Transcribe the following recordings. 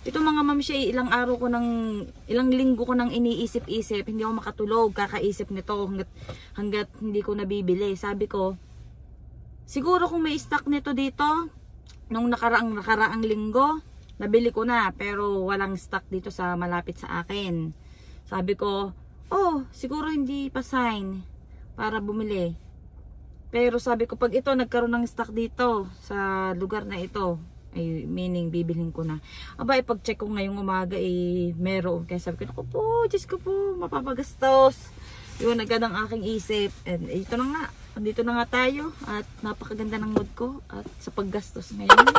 Ito mga ma'am siya, ilang linggo ko nang iniisip-isip, hindi ako makatulog, kakaisip nito hanggat hindi ko nabibili. Sabi ko, siguro kung may stock nito dito, nung nakaraang linggo, nabili ko na, pero walang stock dito sa malapit sa akin. Sabi ko, oh, siguro hindi pa sign para bumili. Pero sabi ko, pag ito nagkaroon ng stock dito sa lugar na ito, ay meaning bibilhin ko na. Aba, ipag-check ko ngayong umaga meron. Kaya sabi ko, naku po, Diyos ko po, mapapagastos. Yun agad ang aking isip. And ito na nga, andito na nga tayo. At napakaganda ng mood ko. At sa paggastos ngayon.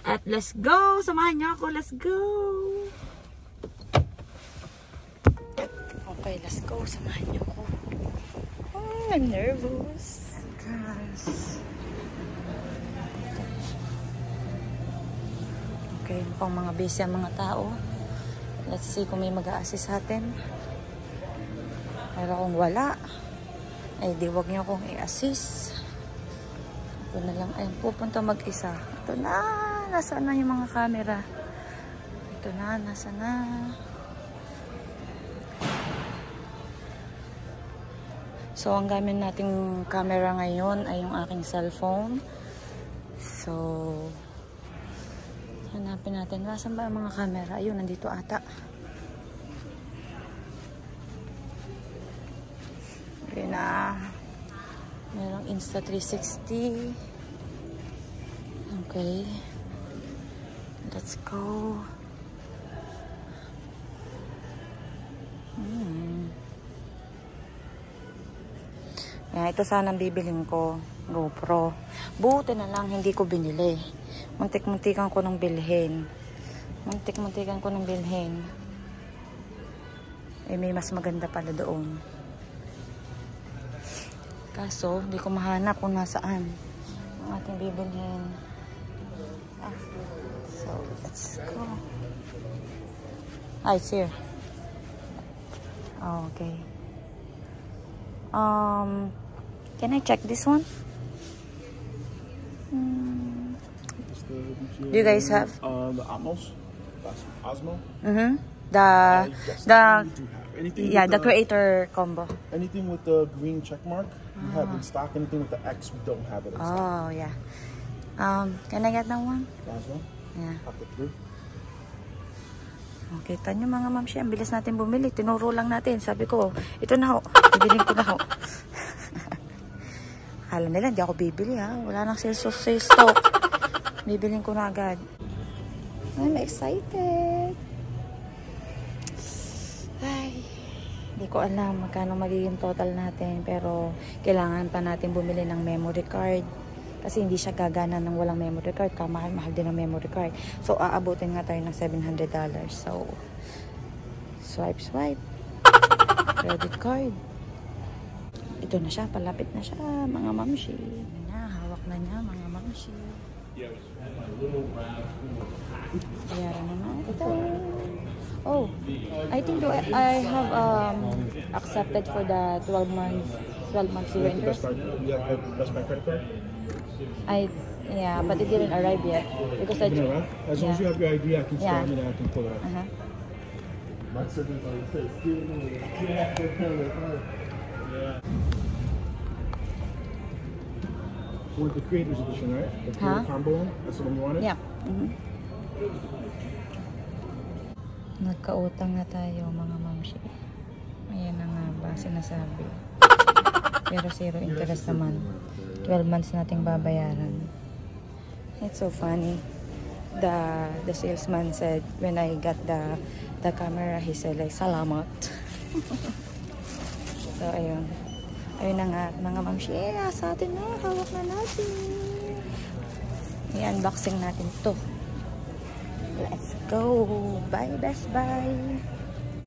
At let's go, samahan niyo ako, let's go. Okay, let's go, samahan niyo ako. Oh, I'm nervous. Guys. Okay, mukhang mga busy ang mga tao. Let's see kung may mag-a-assist sa atin. Pero kung wala, ay di wag niyo akong i-assist. Ito na lang ay pupunta mag-isa. Ito na, nasaan na yung mga camera? Ito na, nasa na? So, ang gamit nating camera ngayon ay yung aking cellphone. So, hanapin natin. Nasaan ba ang mga camera? Ayun, nandito ata. Ayun na. Merong Insta360. Okay. Let's go. Yan, ito sana ang bibilhin ko. GoPro. Buti na lang, hindi ko binili. Muntik-muntikan ko ng bilhin. Muntik-muntikan ko ng bilhin. Eh, may mas maganda pala doon. Kaso, hindi ko mahanap kung nasaan ang ating bibilhin. So, let's go. It's here. Oh, okay. Can I check this one? Do you guys have the Atmos? Osmo? Mm-hmm. Yes, yeah, the creator combo. Anything with the green check mark, we have in stock. Anything with the X, we don't have it in stock. Oh, yeah. Can I get that one? Osmo? Yeah. Pop it through. Okay, tanyo mga mamsi, ang bilis natin bumili. Tinuro lang natin. Sabi ko, ito na ho. Bibilin ko na ho. Akala nila, hindi ako bibili ha. Wala nang sales stock. Bibilin ko na agad. I'm excited. Ay, hindi ko alam magkano magiging total natin. Pero, kailangan pa natin bumili ng memory card. Kasi hindi siya gagana ng walang memory card. Kamahal din ang memory card. So, aabutin nga tayo ng $700. So, swipe. Credit card. Ito na siya. Palapit na siya, mga mamshi. Hawak na niya, mga mamshi. Bayaran na na. Ito. Oh, I think I have accepted for the 12 months zero interest. Best Buy credit card? Yeah, but it didn't arrive yet because As long as you have your ID, I can scan it and I can pull it out. For the creators edition, right? The combo one? That's the one you wanted? Yeah. Nagkautang na tayo, mga mamshi. Ayan na nga ba sinasabi. Pero zero interest naman. 12 months nating babayaran. It's so funny. The salesman said when I got the camera, he said like, salamat. So, ayun. Ayun na nga, mga mamshi. Sa atin na, hawak na natin. I-unboxing natin to. Let's go. Bye, Best Buy.